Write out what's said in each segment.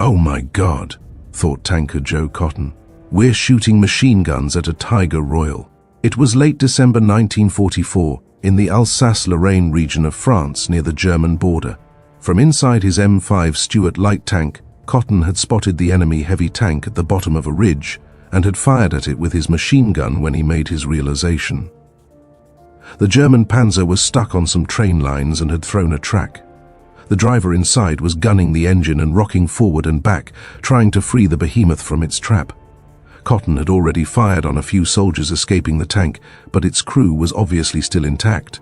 "Oh my God," thought tanker Joe Cotten. "We're shooting machine guns at a Tiger Royal." It was late December 1944, in the Alsace-Lorraine region of France near the German border. From inside his M5 Stuart light tank, Cotten had spotted the enemy heavy tank at the bottom of a ridge and had fired at it with his machine gun when he made his realization. The German Panzer was stuck on some train lines and had thrown a track. The driver inside was gunning the engine and rocking forward and back, trying to free the behemoth from its trap. Cotten had already fired on a few soldiers escaping the tank, but its crew was obviously still intact.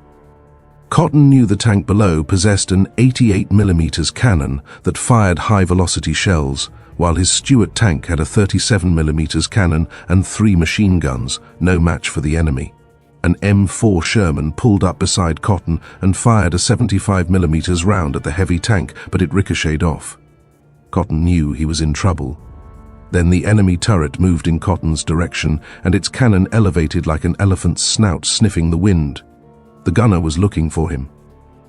Cotten knew the tank below possessed an 88mm cannon that fired high-velocity shells, while his Stuart tank had a 37mm cannon and 3 machine guns, no match for the enemy. An M4 Sherman pulled up beside Cotten and fired a 75mm round at the heavy tank, but it ricocheted off. Cotten knew he was in trouble. Then the enemy turret moved in Cotten's direction, and its cannon elevated like an elephant's snout sniffing the wind. The gunner was looking for him.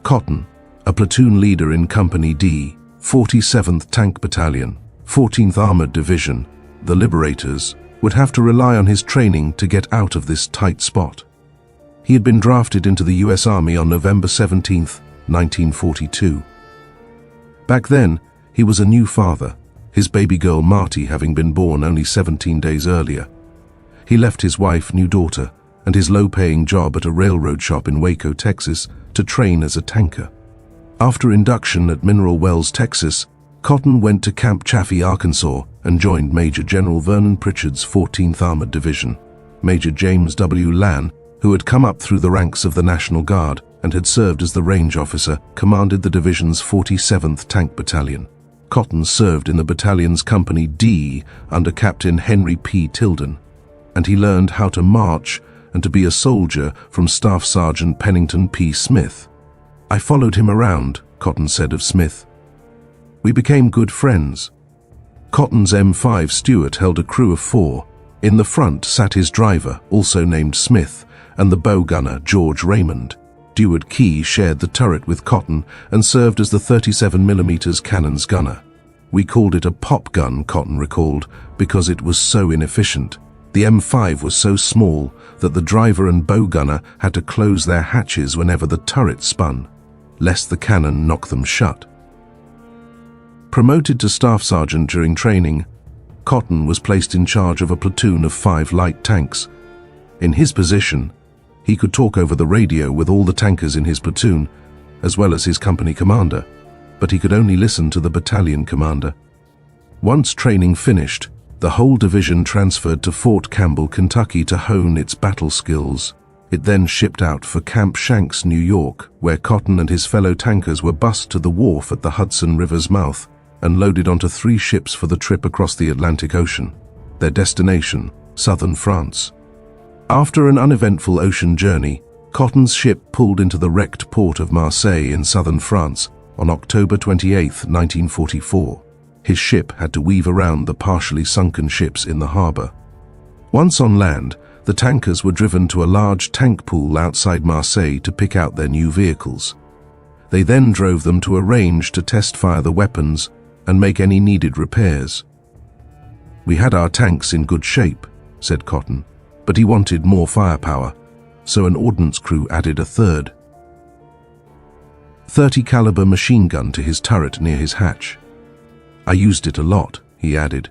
Cotten, a platoon leader in Company D, 47th Tank Battalion, 14th Armored Division, the Liberators, would have to rely on his training to get out of this tight spot. He had been drafted into the US Army on November 17, 1942. Back then, he was a new father, his baby girl Marty having been born only 17 days earlier. He left his wife, new daughter, and his low-paying job at a railroad shop in Waco, Texas, to train as a tanker. After induction at Mineral Wells, Texas, Cotten went to Camp Chaffee, Arkansas, and joined Major General Vernon Pritchard's 14th Armored Division. Major James W. Lann, who had come up through the ranks of the National Guard and had served as the range officer, commanded the division's 47th Tank Battalion. Cotten served in the battalion's Company D under Captain Henry P. Tilden, and he learned how to march and to be a soldier from Staff Sergeant Pennington P. Smith. "I followed him around," Cotten said of Smith. "We became good friends." Cotten's M5 Stuart held a crew of 4. In the front sat his driver, also named Smith, and the bow gunner, George Raymond. Deward Key shared the turret with Cotten and served as the 37mm cannon's gunner. "We called it a pop gun," Cotten recalled, because it was so inefficient. The M5 was so small that the driver and bow gunner had to close their hatches whenever the turret spun, lest the cannon knock them shut. Promoted to staff sergeant during training, Cotten was placed in charge of a platoon of 5 light tanks. In his position, he could talk over the radio with all the tankers in his platoon, as well as his company commander, but he could only listen to the battalion commander. Once training finished, the whole division transferred to Fort Campbell, Kentucky to hone its battle skills. It then shipped out for Camp Shanks, New York, where Cotten and his fellow tankers were bussed to the wharf at the Hudson River's mouth and loaded onto 3 ships for the trip across the Atlantic Ocean, their destination, southern France. After an uneventful ocean journey, Cotten's ship pulled into the wrecked port of Marseille in southern France on October 28, 1944. His ship had to weave around the partially sunken ships in the harbor. Once on land, the tankers were driven to a large tank pool outside Marseille to pick out their new vehicles. They then drove them to a range to test-fire the weapons and make any needed repairs. "We had our tanks in good shape," said Cotten, but he wanted more firepower, so an ordnance crew added a 3rd 30 caliber machine gun to his turret near his hatch. "I used it a lot," he added.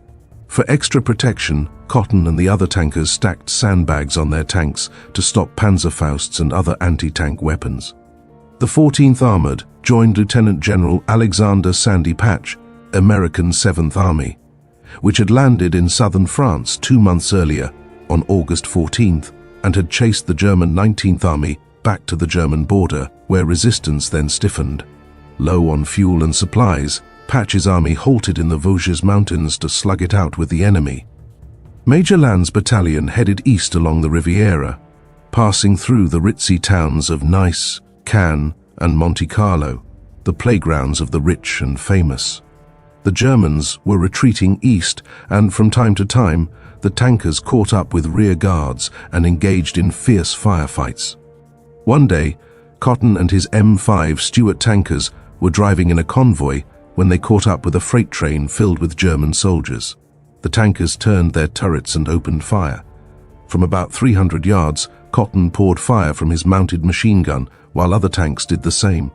For extra protection, Cotten and the other tankers stacked sandbags on their tanks to stop Panzerfausts and other anti-tank weapons. The 14th Armored joined Lieutenant General Alexander Sandy Patch, American 7th Army, which had landed in southern France 2 months earlier, on August 14th, and had chased the German 19th Army back to the German border, where resistance then stiffened. Low on fuel and supplies, Patch's army halted in the Vosges Mountains to slug it out with the enemy. Major Lannes' battalion headed east along the Riviera, passing through the ritzy towns of Nice, Cannes, and Monte Carlo, the playgrounds of the rich and famous. The Germans were retreating east, and from time to time, the tankers caught up with rear guards and engaged in fierce firefights. One day, Cotten and his M5 Stuart tankers were driving in a convoy when they caught up with a freight train filled with German soldiers. The tankers turned their turrets and opened fire. From about 300 yards, Cotten poured fire from his mounted machine gun, while other tanks did the same.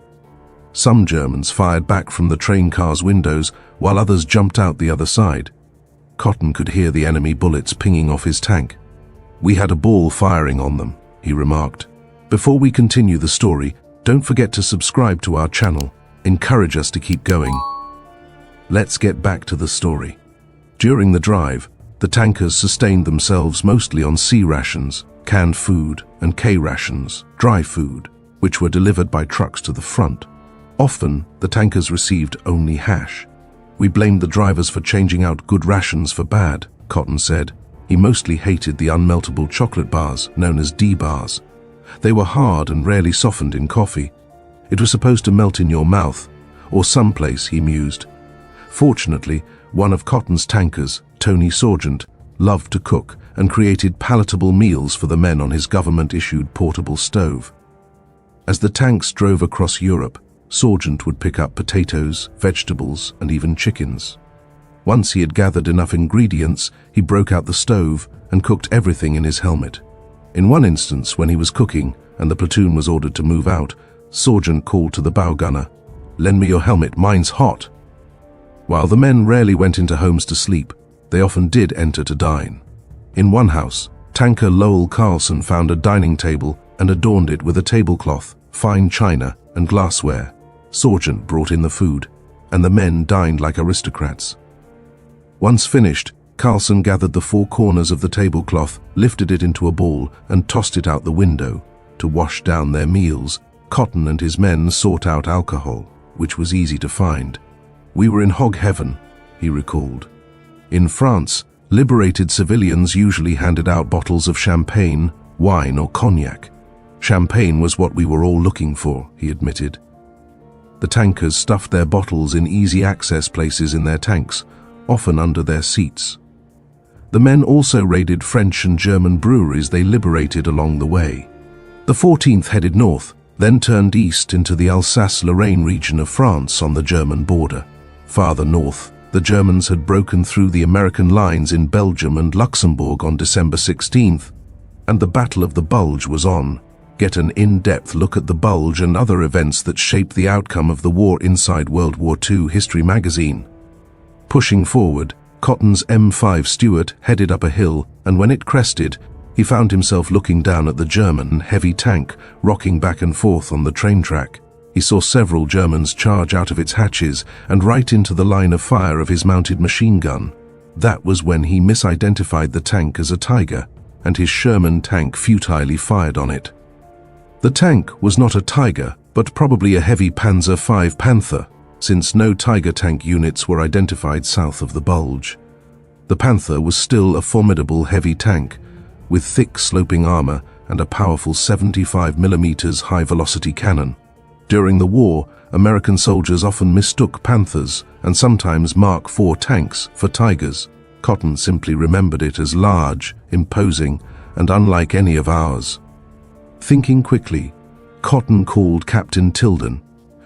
Some Germans fired back from the train car's windows, while others jumped out the other side. Cotten could hear the enemy bullets pinging off his tank. "We had a ball firing on them," he remarked. "Before we continue the story, don't forget to subscribe to our channel. Encourage us to keep going." Let's get back to the story. During the drive, the tankers sustained themselves mostly on C rations, canned food, and K rations, dry food, which were delivered by trucks to the front. Often, the tankers received only hash. "We blamed the drivers for changing out good rations for bad," Cotten said. He mostly hated the unmeltable chocolate bars, known as D-bars. They were hard and rarely softened in coffee. It was supposed to melt in your mouth, or someplace, he mused. Fortunately, one of Cotten's tankers, Tony Sergeant, loved to cook and created palatable meals for the men on his government-issued portable stove. As the tanks drove across Europe, Sergeant would pick up potatoes, vegetables, and even chickens. Once he had gathered enough ingredients, he broke out the stove and cooked everything in his helmet. In one instance, when he was cooking and the platoon was ordered to move out, Sergeant called to the bow gunner, "Lend me your helmet, mine's hot." While the men rarely went into homes to sleep, they often did enter to dine. In one house, tanker Lowell Carlson found a dining table and adorned it with a tablecloth, fine china, and glassware. Sergeant brought in the food, and the men dined like aristocrats. Once finished, Carlson gathered the four corners of the tablecloth, lifted it into a ball, and tossed it out the window. To wash down their meals, Cotten and his men sought out alcohol, which was easy to find. "We were in hog heaven," he recalled. In France, liberated civilians usually handed out bottles of champagne, wine, or cognac. "Champagne was what we were all looking for," he admitted. The tankers stuffed their bottles in easy access places in their tanks, often under their seats. The men also raided French and German breweries they liberated along the way. The 14th headed north, then turned east into the Alsace-Lorraine region of France on the German border. Farther north, the Germans had broken through the American lines in Belgium and Luxembourg on December 16th, and the Battle of the Bulge was on. Get an in-depth look at the Bulge and other events that shaped the outcome of the war inside World War II History magazine. Pushing forward, Cotten's M5 Stuart headed up a hill, and when it crested, he found himself looking down at the German heavy tank rocking back and forth on the train track. He saw several Germans charge out of its hatches and right into the line of fire of his mounted machine gun. That was when he misidentified the tank as a Tiger, and his Sherman tank futilely fired on it. The tank was not a Tiger, but probably a heavy Panzer V Panther, since no Tiger tank units were identified south of the Bulge. The Panther was still a formidable heavy tank, with thick sloping armor and a powerful 75mm high-velocity cannon. During the war, American soldiers often mistook Panthers and sometimes Mark IV tanks for Tigers. Cotten simply remembered it as large, imposing, and unlike any of ours. Thinking quickly, Cotten called Captain Tilden,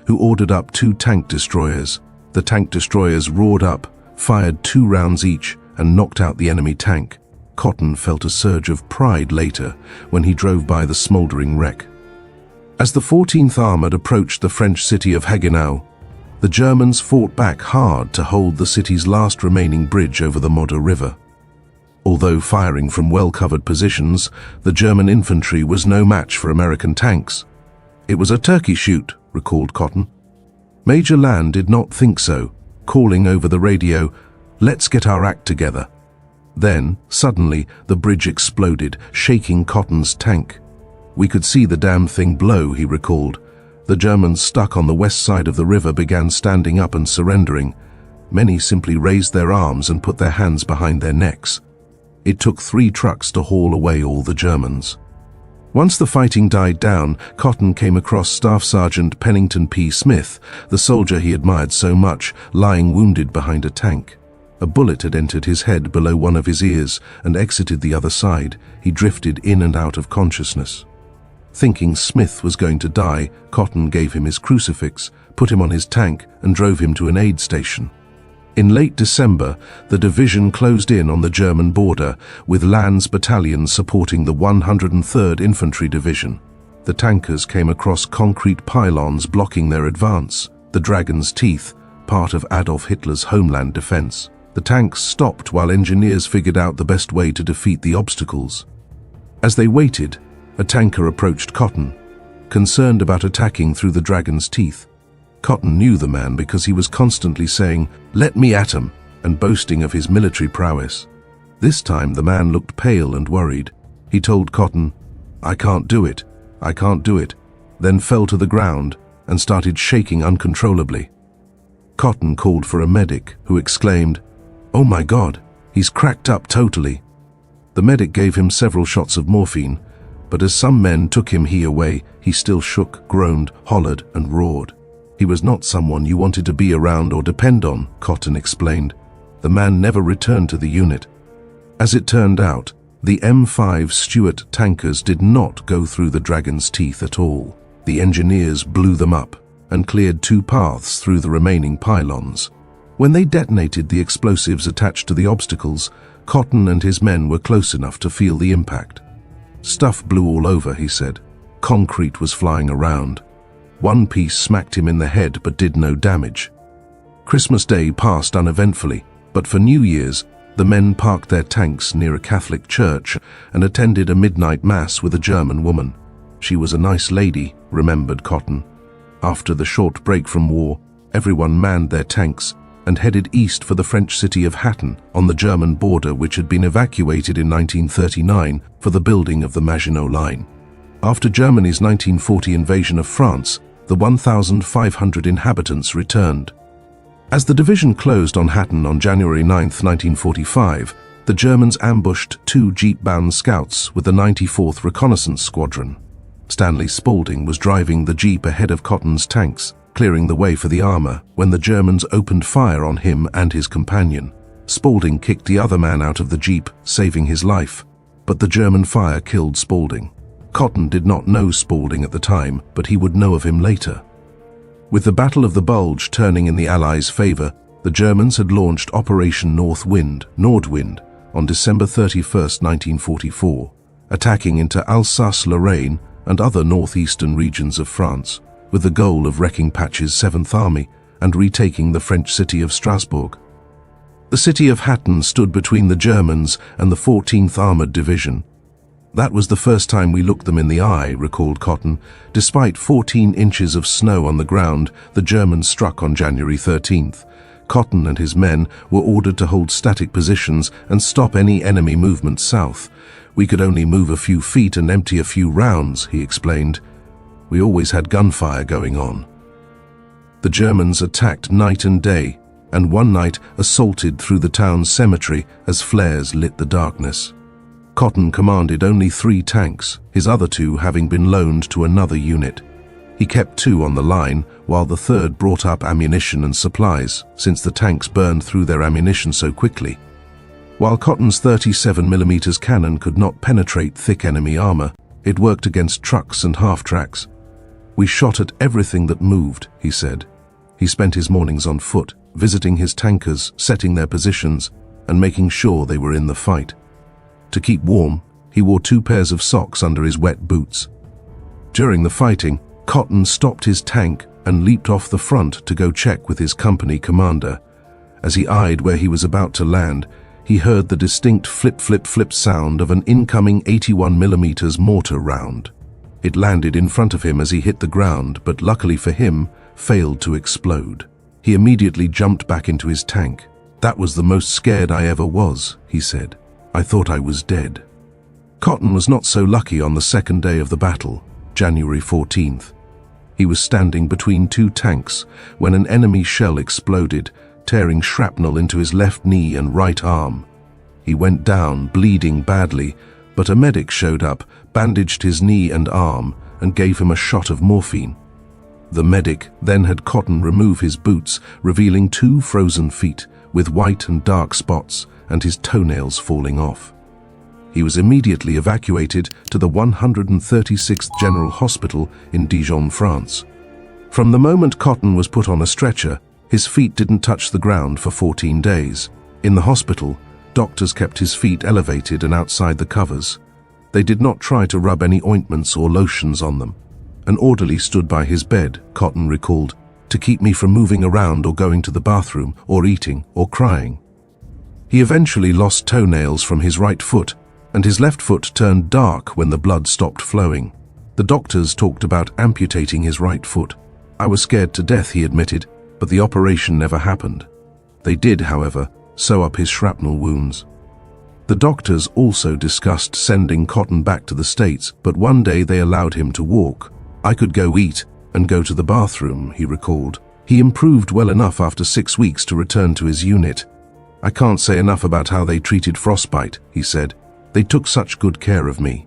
who ordered up 2 tank destroyers. The tank destroyers roared up, fired 2 rounds each, and knocked out the enemy tank. Cotten felt a surge of pride later when he drove by the smoldering wreck. As the 14th Armored approached the French city of Haguenau, the Germans fought back hard to hold the city's last remaining bridge over the Modder River. Although firing from well-covered positions, the German infantry was no match for American tanks. "It was a turkey shoot," recalled Cotten. Major Land did not think so, calling over the radio, "Let's get our act together." Then, suddenly, the bridge exploded, shaking Cotten's tank. "We could see the damn thing blow," he recalled. The Germans stuck on the west side of the river began standing up and surrendering. Many simply raised their arms and put their hands behind their necks. It took 3 trucks to haul away all the Germans. Once the fighting died down, Cotten came across Staff Sergeant Pennington P. Smith, the soldier he admired so much, lying wounded behind a tank. A bullet had entered his head below one of his ears and exited the other side. He drifted in and out of consciousness. Thinking Smith was going to die, Cotten gave him his crucifix, put him on his tank, and drove him to an aid station. In late December, the division closed in on the German border, with Lanz battalions supporting the 103rd Infantry Division. The tankers came across concrete pylons blocking their advance, the Dragon's Teeth, part of Adolf Hitler's homeland defense. The tanks stopped while engineers figured out the best way to defeat the obstacles. As they waited, a tanker approached Cotten, concerned about attacking through the Dragon's Teeth. Cotten knew the man because he was constantly saying, "Let me at 'em," and boasting of his military prowess. This time the man looked pale and worried. He told Cotten, "I can't do it, I can't do it," then fell to the ground and started shaking uncontrollably. Cotten called for a medic, who exclaimed, "Oh my God, he's cracked up totally." The medic gave him several shots of morphine, but as some men took him away, he still shook, groaned, hollered, and roared. He was not someone you wanted to be around or depend on, Cotten explained. The man never returned to the unit. As it turned out, the M5 Stuart tankers did not go through the Dragon's Teeth at all. The engineers blew them up and cleared 2 paths through the remaining pylons. When they detonated the explosives attached to the obstacles, Cotten and his men were close enough to feel the impact. "Stuff blew all over," he said. "Concrete was flying around. One piece smacked him in the head but did no damage." Christmas Day passed uneventfully, but for New Year's, the men parked their tanks near a Catholic church and attended a midnight mass with a German woman. She was a nice lady, remembered Cotten. After the short break from war, everyone manned their tanks and headed east for the French city of Hatton on the German border, which had been evacuated in 1939 for the building of the Maginot Line. After Germany's 1940 invasion of France, the 1,500 inhabitants returned. As the division closed on Hatton on January 9, 1945, the Germans ambushed 2 jeep-bound scouts with the 94th Reconnaissance Squadron. Stanley Spaulding was driving the jeep ahead of Cotten's tanks, clearing the way for the armor, when the Germans opened fire on him and his companion. Spaulding kicked the other man out of the jeep, saving his life, but the German fire killed Spaulding. Cotten did not know Spaulding at the time, but he would know of him later. With the Battle of the Bulge turning in the Allies' favor, the Germans had launched Operation Nordwind on December 31, 1944, attacking into Alsace-Lorraine and other northeastern regions of France, with the goal of wrecking Patch's 7th Army and retaking the French city of Strasbourg. The city of Hatton stood between the Germans and the 14th Armored Division. "That was the first time we looked them in the eye," recalled Cotten. Despite 14 inches of snow on the ground, the Germans struck on January 13th. Cotten and his men were ordered to hold static positions and stop any enemy movement south. "We could only move a few feet and empty a few rounds," he explained. "We always had gunfire going on." The Germans attacked night and day, and one night assaulted through the town's cemetery as flares lit the darkness. Cotten commanded only 3 tanks, his other 2 having been loaned to another unit. He kept 2 on the line, while the 3rd brought up ammunition and supplies, since the tanks burned through their ammunition so quickly. While Cotten's 37mm cannon could not penetrate thick enemy armor, it worked against trucks and half-tracks. "We shot at everything that moved," he said. He spent his mornings on foot, visiting his tankers, setting their positions, and making sure they were in the fight. To keep warm, he wore 2 pairs of socks under his wet boots. During the fighting, Cotten stopped his tank and leaped off the front to go check with his company commander. As he eyed where he was about to land, he heard the distinct flip-flip-flip sound of an incoming 81mm mortar round. It landed in front of him as he hit the ground, but luckily for him, failed to explode. He immediately jumped back into his tank. "That was the most scared I ever was," he said. "I thought I was dead." Cotten was not so lucky on the second day of the battle, January 14th. He was standing between 2 tanks when an enemy shell exploded, tearing shrapnel into his left knee and right arm. He went down, bleeding badly, but a medic showed up, bandaged his knee and arm, and gave him a shot of morphine. The medic then had Cotten remove his boots, revealing 2 frozen feet with white and dark spots and his toenails falling off. He was immediately evacuated to the 136th General Hospital in Dijon, France. From the moment Cotten was put on a stretcher, his feet didn't touch the ground for 14 days. In the hospital, doctors kept his feet elevated and outside the covers. They did not try to rub any ointments or lotions on them. An orderly stood by his bed, Cotten recalled, to keep me from moving around or going to the bathroom or eating or crying. He eventually lost toenails from his right foot, and his left foot turned dark when the blood stopped flowing. The doctors talked about amputating his right foot. I was scared to death, he admitted, but the operation never happened. They did, however, sew up his shrapnel wounds. The doctors also discussed sending Cotten back to the States, but one day they allowed him to walk. I could go eat and go to the bathroom, he recalled. He improved well enough after 6 weeks to return to his unit. I can't say enough about how they treated frostbite, he said. They took such good care of me.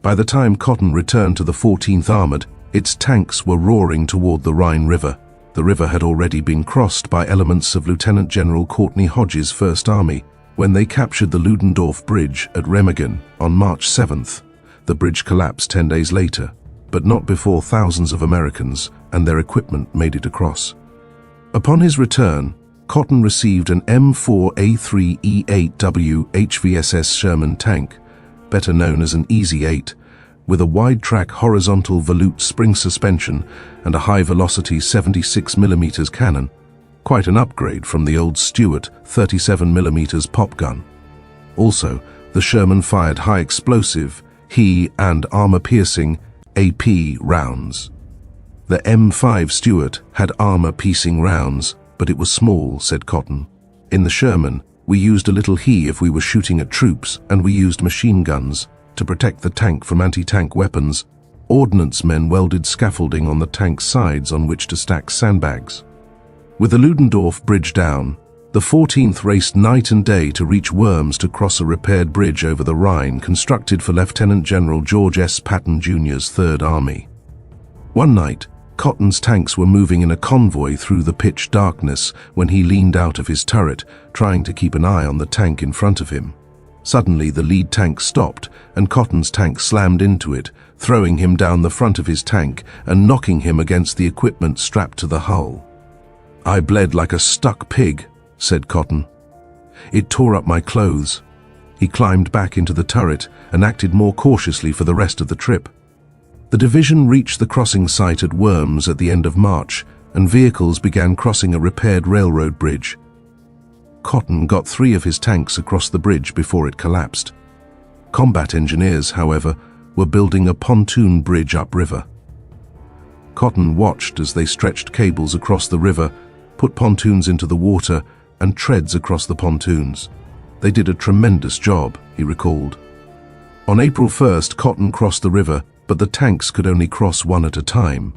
By the time Cotten returned to the 14th Armored, its tanks were roaring toward the Rhine River. The river had already been crossed by elements of Lieutenant General Courtney Hodges' First Army when they captured the Ludendorff Bridge at Remagen on March 7th. The bridge collapsed 10 days later, but not before thousands of Americans and their equipment made it across. Upon his return, Cotten received an M4A3E8W HVSS Sherman tank, better known as an Easy 8, with a wide-track horizontal volute spring suspension and a high-velocity 76mm cannon, quite an upgrade from the old Stuart 37mm pop gun. Also, the Sherman fired high-explosive, and armor-piercing AP rounds. The M5 Stuart had armor-piercing rounds, but it was small, said Cotten. In the Sherman, we used a little if we were shooting at troops, and we used machine guns to protect the tank from anti-tank weapons. Ordnance men welded scaffolding on the tank's sides on which to stack sandbags. With the Ludendorff Bridge down, the 14th raced night and day to reach Worms to cross a repaired bridge over the Rhine constructed for Lieutenant General George S. Patton Jr.'s Third Army. One night, Cotten's tanks were moving in a convoy through the pitch darkness when he leaned out of his turret, trying to keep an eye on the tank in front of him. Suddenly, the lead tank stopped, and Cotten's tank slammed into it, throwing him down the front of his tank and knocking him against the equipment strapped to the hull. I bled like a stuck pig, said Cotten. It tore up my clothes. He climbed back into the turret and acted more cautiously for the rest of the trip. The division reached the crossing site at Worms at the end of March, and vehicles began crossing a repaired railroad bridge. Cotten got 3 of his tanks across the bridge before it collapsed. Combat engineers, however, were building a pontoon bridge upriver. Cotten watched as they stretched cables across the river, put pontoons into the water, and treads across the pontoons. They did a tremendous job, he recalled. On April 1st, Cotten crossed the river, but the tanks could only cross one at a time.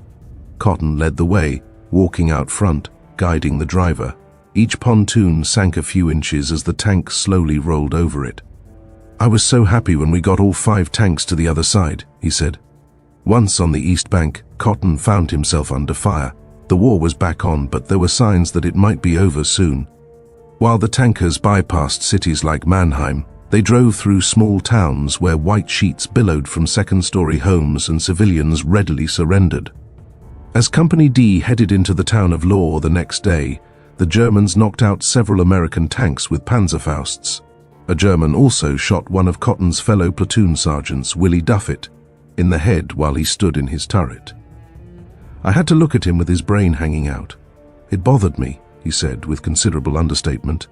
Cotten led the way, walking out front, guiding the driver. Each pontoon sank a few inches as the tank slowly rolled over it. I was so happy when we got all 5 tanks to the other side, he said. Once on the east bank, Cotten found himself under fire. The war was back on, but there were signs that it might be over soon. While the tankers bypassed cities like Mannheim, they drove through small towns where white sheets billowed from second-story homes and civilians readily surrendered. As Company D headed into the town of Law the next day, the Germans knocked out several American tanks with Panzerfausts. A German also shot one of Cotten's fellow platoon sergeants, Willie Duffett, in the head while he stood in his turret. I had to look at him with his brain hanging out. It bothered me, he said with considerable understatement.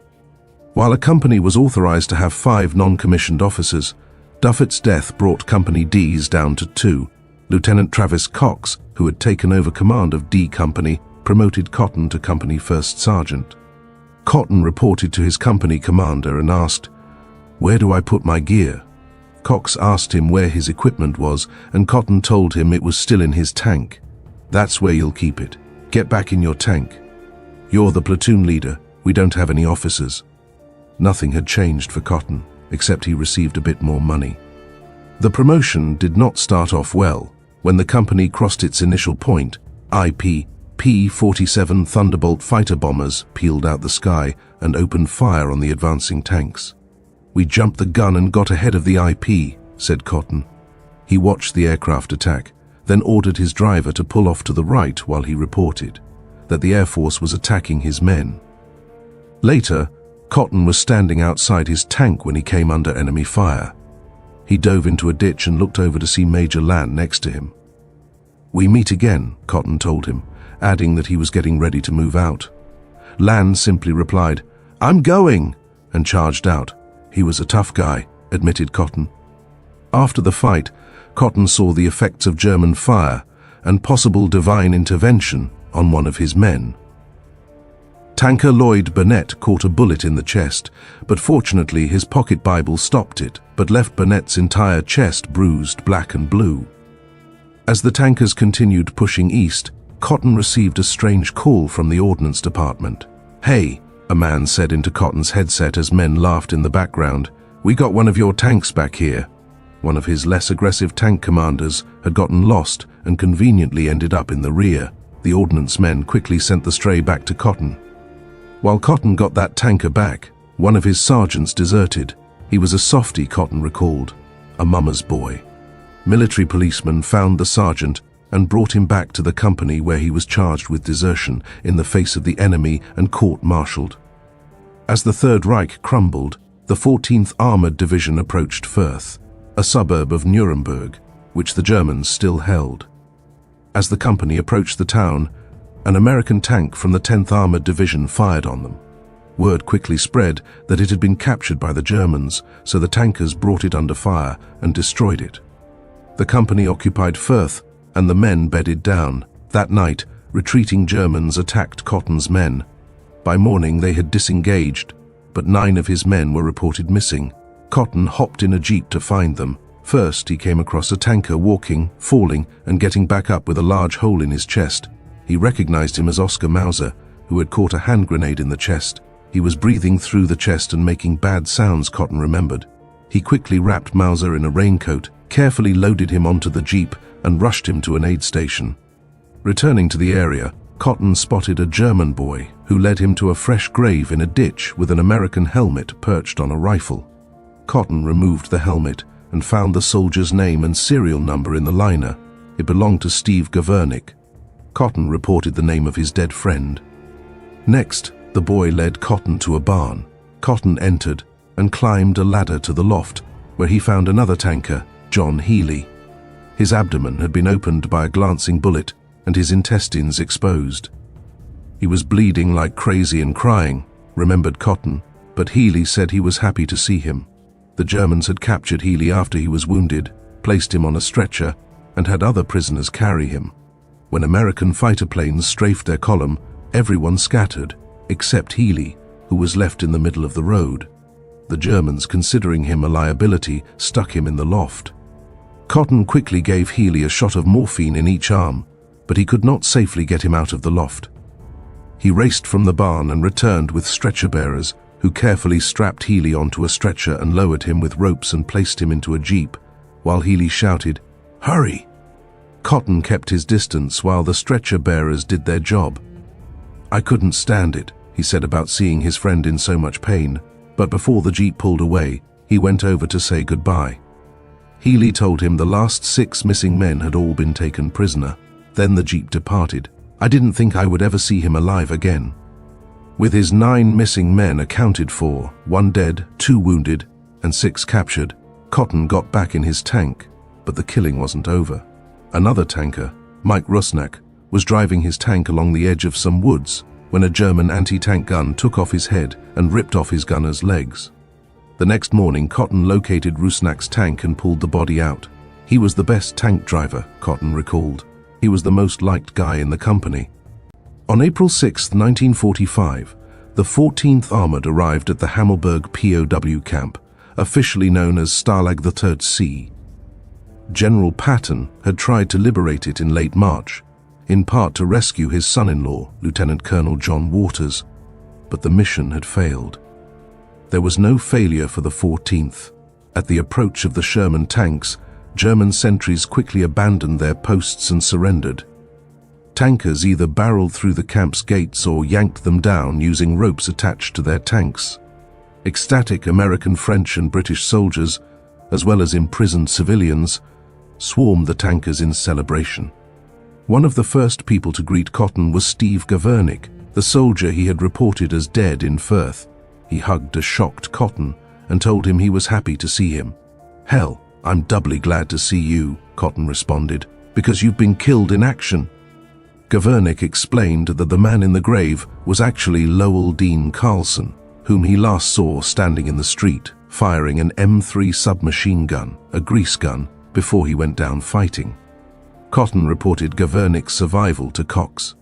While a company was authorized to have 5 non-commissioned officers, Duffett's death brought Company D's down to 2. Lieutenant Travis Cox, who had taken over command of D Company, promoted Cotten to Company First Sergeant. Cotten reported to his company commander and asked, "Where do I put my gear?" Cox asked him where his equipment was, and Cotten told him it was still in his tank. "That's where you'll keep it. Get back in your tank. You're the platoon leader. We don't have any officers." Nothing had changed for Cotten, except he received a bit more money. The promotion did not start off well. When the company crossed its initial point, P-47 Thunderbolt fighter bombers peeled out the sky and opened fire on the advancing tanks. "We jumped the gun and got ahead of the IP," said Cotten. He watched the aircraft attack, then ordered his driver to pull off to the right while he reported that the Air Force was attacking his men. Later, Cotten was standing outside his tank when he came under enemy fire. He dove into a ditch and looked over to see Major Land next to him. "We meet again," Cotten told him, adding that he was getting ready to move out. Land simply replied, "I'm going," and charged out. He was a tough guy, admitted Cotten. After the fight, Cotten saw the effects of German fire and possible divine intervention on one of his men. Tanker Lloyd Burnett caught a bullet in the chest, but fortunately his pocket Bible stopped it, but left Burnett's entire chest bruised black and blue. As the tankers continued pushing east, Cotten received a strange call from the Ordnance Department. "Hey," a man said into Cotten's headset as men laughed in the background, "we got one of your tanks back here." One of his less aggressive tank commanders had gotten lost and conveniently ended up in the rear. The ordnance men quickly sent the stray back to Cotten. While Cotten got that tanker back, one of his sergeants deserted. He was a softy, Cotten recalled, a mama's boy. Military policemen found the sergeant and brought him back to the company where he was charged with desertion in the face of the enemy and court-martialed. As the Third Reich crumbled, the 14th Armored Division approached Fürth, a suburb of Nuremberg, which the Germans still held. As the company approached the town, an American tank from the 10th Armored Division fired on them. Word quickly spread that it had been captured by the Germans, so the tankers brought it under fire and destroyed it. The company occupied Fürth, and the men bedded down. That night, retreating Germans attacked Cotten's men. By morning they had disengaged, but 9 of his men were reported missing. Cotten hopped in a jeep to find them. First, he came across a tanker walking, falling, and getting back up with a large hole in his chest. He recognized him as Oscar Mauser, who had caught a hand grenade in the chest. He was breathing through the chest and making bad sounds, Cotten remembered. He quickly wrapped Mauser in a raincoat, carefully loaded him onto the jeep, and rushed him to an aid station. Returning to the area, Cotten spotted a German boy who led him to a fresh grave in a ditch with an American helmet perched on a rifle. Cotten removed the helmet and found the soldier's name and serial number in the liner. It belonged to Steve Gavernick. Cotten reported the name of his dead friend. Next, the boy led Cotten to a barn. Cotten entered and climbed a ladder to the loft, where he found another tanker, John Healy. His abdomen had been opened by a glancing bullet and his intestines exposed. He was bleeding like crazy and crying, remembered Cotten, but Healy said he was happy to see him. The Germans had captured Healy after he was wounded, placed him on a stretcher, and had other prisoners carry him. When American fighter planes strafed their column, everyone scattered, except Healy, who was left in the middle of the road. The Germans, considering him a liability, stuck him in the loft. Cotten quickly gave Healy a shot of morphine in each arm, but he could not safely get him out of the loft. He raced from the barn and returned with stretcher bearers, who carefully strapped Healy onto a stretcher and lowered him with ropes and placed him into a jeep, while Healy shouted, "Hurry!" Cotten kept his distance while the stretcher bearers did their job. "I couldn't stand it," he said about seeing his friend in so much pain, but before the jeep pulled away, he went over to say goodbye. Healy told him the last 6 missing men had all been taken prisoner. Then the jeep departed. "I didn't think I would ever see him alive again." With his 9 missing men accounted for, 1 dead, 2 wounded, and 6 captured, Cotten got back in his tank, but the killing wasn't over. Another tanker, Mike Rusnak, was driving his tank along the edge of some woods when a German anti-tank gun took off his head and ripped off his gunner's legs. The next morning, Cotten located Rusnak's tank and pulled the body out. He was the best tank driver, Cotten recalled. He was the most liked guy in the company. On April 6, 1945, the 14th Armored arrived at the Hammelburg POW camp, officially known as Stalag III C. General Patton had tried to liberate it in late March, in part to rescue his son-in-law, Lieutenant Colonel John Waters, but the mission had failed. There was no failure for the 14th. At the approach of the Sherman tanks, German sentries quickly abandoned their posts and surrendered. Tankers either barreled through the camp's gates or yanked them down using ropes attached to their tanks. Ecstatic American, French and British soldiers, as well as imprisoned civilians, swarmed the tankers in celebration. One of the first people to greet Cotten was Steve Gavernick, the soldier he had reported as dead in Firth. He hugged a shocked Cotten and told him he was happy to see him. "Hell, I'm doubly glad to see you," Cotten responded, "because you've been killed in action." Gavernick explained that the man in the grave was actually Lowell Dean Carlson, whom he last saw standing in the street, firing an M3 submachine gun, a grease gun, before he went down fighting. Cotten reported Gavernick's survival to Cox.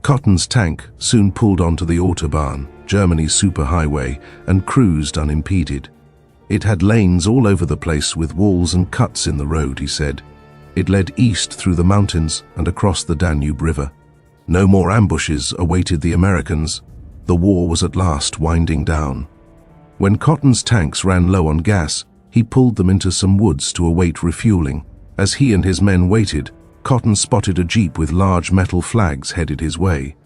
Cotten's tank soon pulled onto the Autobahn, Germany's superhighway, and cruised unimpeded. It had lanes all over the place with walls and cuts in the road, he said. It led east through the mountains and across the Danube River. No more ambushes awaited the Americans. The war was at last winding down. When Cotten's tanks ran low on gas, he pulled them into some woods to await refueling. As he and his men waited, Cotten spotted a jeep with large metal flags headed his way.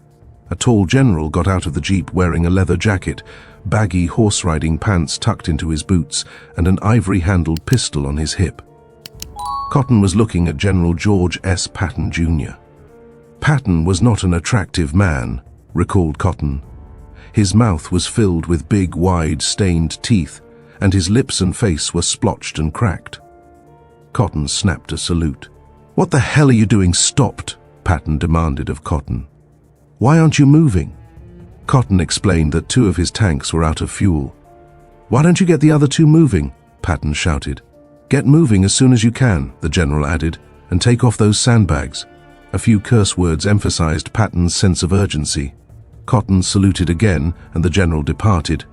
A tall general got out of the jeep wearing a leather jacket, baggy horse-riding pants tucked into his boots, and an ivory-handled pistol on his hip. Cotten was looking at General George S. Patton, Jr. Patton was not an attractive man, recalled Cotten. His mouth was filled with big, wide, stained teeth, and his lips and face were splotched and cracked. Cotten snapped a salute. "What the hell are you doing stopped?" Patton demanded of Cotten. "Why aren't you moving?" Cotten explained that 2 of his tanks were out of fuel. "Why don't you get the other 2 moving?" Patton shouted. "Get moving as soon as you can," the general added, "and take off those sandbags." A few curse words emphasized Patton's sense of urgency. Cotten saluted again, and the general departed.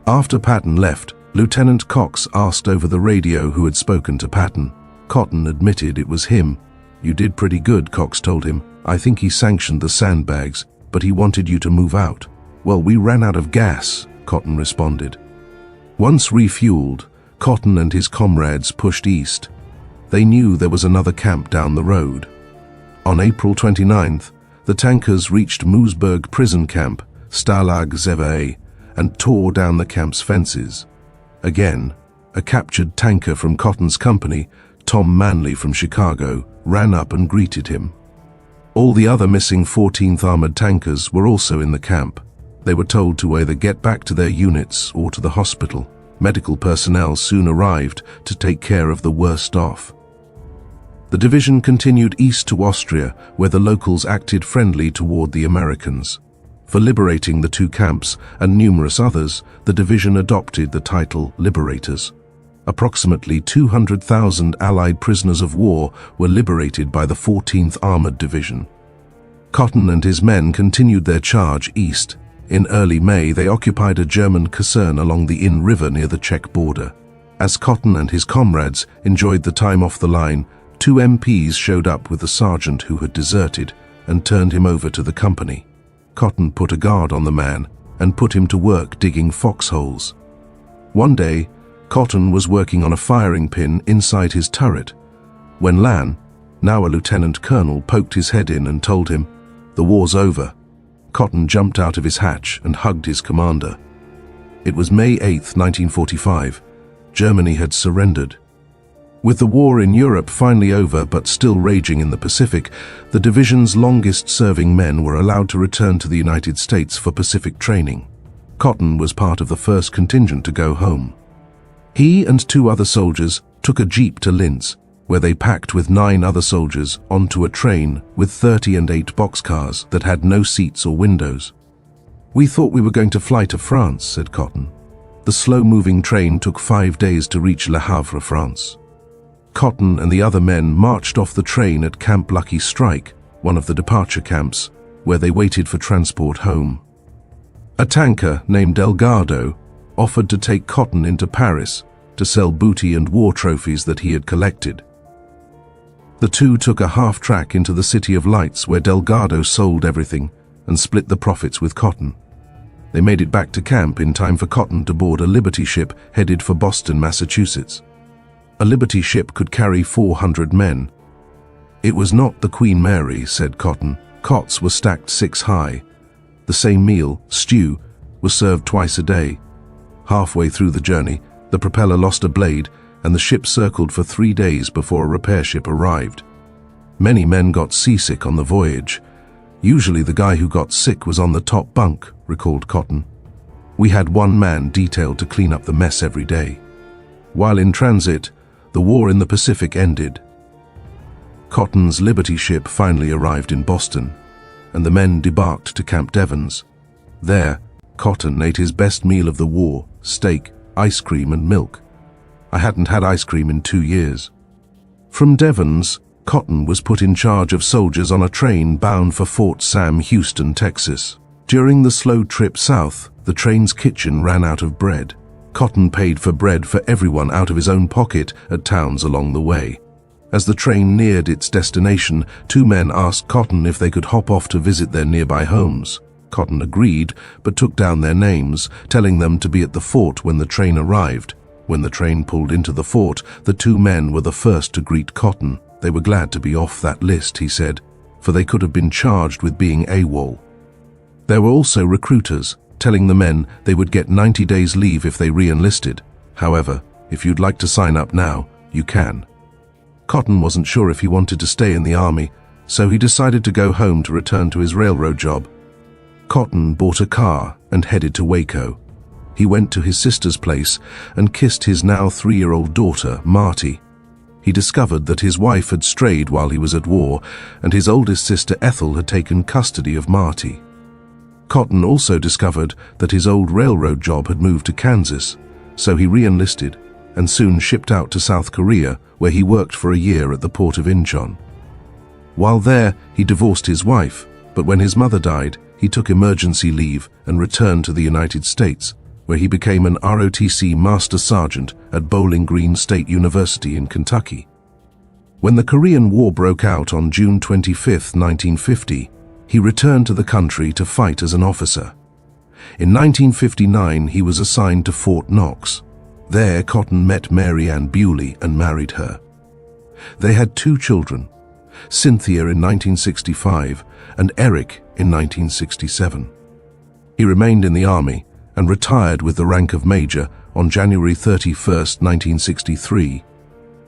After Patton left, Lieutenant Cox asked over the radio who had spoken to Patton. Cotten admitted it was him. "You did pretty good," Cox told him. "I think he sanctioned the sandbags, but he wanted you to move out." "Well, we ran out of gas," Cotten responded. Once refueled, Cotten and his comrades pushed east. They knew there was another camp down the road. On April 29th, the tankers reached Moosburg prison camp, Stalag Zevae, and tore down the camp's fences. Again, a captured tanker from Cotten's company, Tom Manley from Chicago, ran up and greeted him. All the other missing 14th Armored tankers were also in the camp. They were told to either get back to their units or to the hospital. Medical personnel soon arrived to take care of the worst off. The division continued east to Austria, where the locals acted friendly toward the Americans. For liberating the 2 camps and numerous others, the division adopted the title Liberators. Approximately 200,000 Allied prisoners of war were liberated by the 14th Armored Division. Cotten and his men continued their charge east. In early May, they occupied a German caserne along the Inn River near the Czech border. As Cotten and his comrades enjoyed the time off the line, 2 MPs showed up with the sergeant who had deserted and turned him over to the company. Cotten put a guard on the man and put him to work digging foxholes. One day, Cotten was working on a firing pin inside his turret when Lan, now a lieutenant colonel, poked his head in and told him, "The war's over." Cotten jumped out of his hatch and hugged his commander. It was May 8, 1945. Germany had surrendered. With the war in Europe finally over but still raging in the Pacific, the division's longest-serving men were allowed to return to the United States for Pacific training. Cotten was part of the first contingent to go home. He and 2 other soldiers took a jeep to Linz, where they packed with 9 other soldiers onto a train with 38 boxcars that had no seats or windows. "We thought we were going to fly to France," said Cotten. The slow-moving train took 5 days to reach Le Havre, France. Cotten and the other men marched off the train at Camp Lucky Strike, one of the departure camps, where they waited for transport home. A tanker named Delgado offered to take Cotten into Paris to sell booty and war trophies that he had collected. The 2 took a half-track into the City of Lights, where Delgado sold everything and split the profits with Cotten. They made it back to camp in time for Cotten to board a Liberty ship headed for Boston, Massachusetts. A Liberty ship could carry 400 men. "It was not the Queen Mary," said Cotten. "Cots were stacked 6 high. The same meal, stew, was served twice a day. Halfway through the journey, the propeller lost a blade and the ship circled for 3 days before a repair ship arrived. Many men got seasick on the voyage. Usually the guy who got sick was on the top bunk, recalled Cotten. We had one man detailed to clean up the mess every day. While in transit, the war in the Pacific ended. Cotten's Liberty ship finally arrived in Boston, and the men debarked to Camp Devens. There, Cotten ate his best meal of the war: steak, ice cream and milk. I hadn't had ice cream in 2 years. From Devens, Cotten was put in charge of soldiers on a train bound for Fort Sam, Houston, Texas. During the slow trip south, the train's kitchen ran out of bread. Cotten paid for bread for everyone out of his own pocket at towns along the way. As the train neared its destination, 2 men asked Cotten if they could hop off to visit their nearby homes. Cotten agreed, but took down their names, telling them to be at the fort when the train arrived. When the train pulled into the fort, the 2 men were the first to greet Cotten. They were glad to be off that list, he said, for they could have been charged with being AWOL. There were also recruiters, telling the men they would get 90 days leave if they re-enlisted. However, if you'd like to sign up now, you can. Cotten wasn't sure if he wanted to stay in the army, so he decided to go home to return to his railroad job. Cotten bought a car and headed to Waco. He went to his sister's place and kissed his now 3-year-old daughter, Marty. He discovered that his wife had strayed while he was at war, and his oldest sister Ethel had taken custody of Marty. Cotten also discovered that his old railroad job had moved to Kansas, so he re-enlisted and soon shipped out to South Korea, where he worked for a year at the port of Incheon. While there, he divorced his wife, but when his mother died, he took emergency leave and returned to the United States, where he became an ROTC Master Sergeant at Bowling Green State University in Kentucky. When the Korean War broke out on June 25, 1950, he returned to the country to fight as an officer. In 1959, he was assigned to Fort Knox. There, Cotten met Mary Ann Bewley and married her. They had 2 children, Cynthia in 1965 and Eric in 1967. He remained in the Army and retired with the rank of Major on January 31, 1963.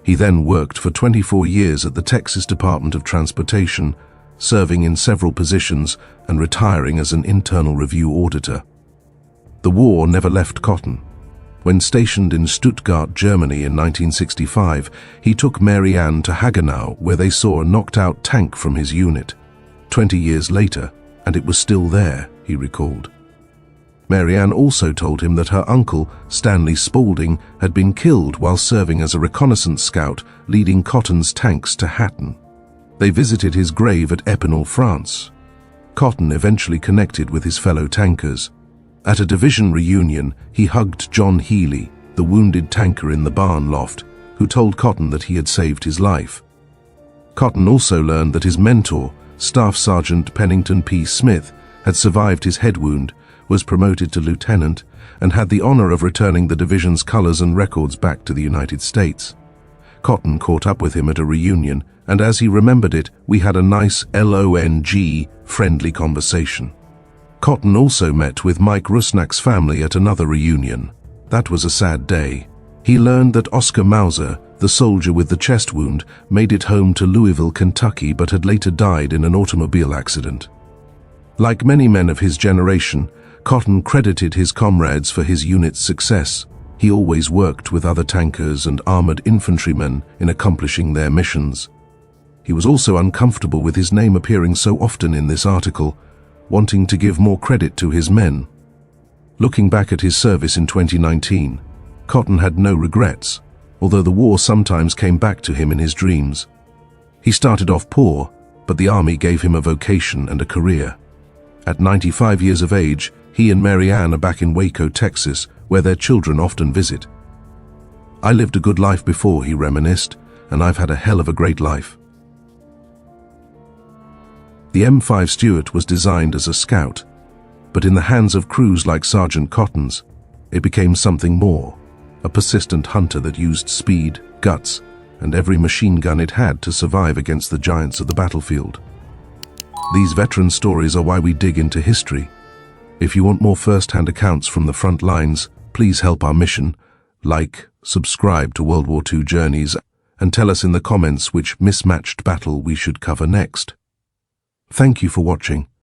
He then worked for 24 years at the Texas Department of Transportation, serving in several positions and retiring as an internal review auditor. The war never left Cotten. When stationed in Stuttgart, Germany in 1965, he took Mary Ann to Hagenau, where they saw a knocked-out tank from his unit. 20 years later, and it was still there, he recalled. Mary Ann also told him that her uncle, Stanley Spaulding, had been killed while serving as a reconnaissance scout leading Cotten's tanks to Hatton. They visited his grave at Epinal, France. Cotten eventually connected with his fellow tankers. At a division reunion, he hugged John Healy, the wounded tanker in the barn loft, who told Cotten that he had saved his life. Cotten also learned that his mentor, Staff Sergeant Pennington P. Smith, had survived his head wound, was promoted to lieutenant, and had the honor of returning the division's colors and records back to the United States. Cotten caught up with him at a reunion, and as he remembered it, we had a nice long, friendly conversation. Cotten also met with Mike Rusnak's family at another reunion. That was a sad day. He learned that Oscar Mauser, the soldier with the chest wound, made it home to Louisville, Kentucky, but had later died in an automobile accident. Like many men of his generation, Cotten credited his comrades for his unit's success. He always worked with other tankers and armored infantrymen in accomplishing their missions. He was also uncomfortable with his name appearing so often in this article, wanting to give more credit to his men. Looking back at his service in 2019, Cotten had no regrets, although the war sometimes came back to him in his dreams. He started off poor, but the Army gave him a vocation and a career. At 95 years of age, he and Mary Ann are back in Waco, Texas, where their children often visit. "I lived a good life before," he reminisced, "and I've had a hell of a great life." The M5 Stuart was designed as a scout, but in the hands of crews like Sergeant Cotten's, it became something more, a persistent hunter that used speed, guts, and every machine gun it had to survive against the giants of the battlefield. These veteran stories are why we dig into history. If you want more first-hand accounts from the front lines, Please help our mission. Like, subscribe to World War II Journeys, and tell us in the comments which mismatched battle we should cover next. Thank you for watching.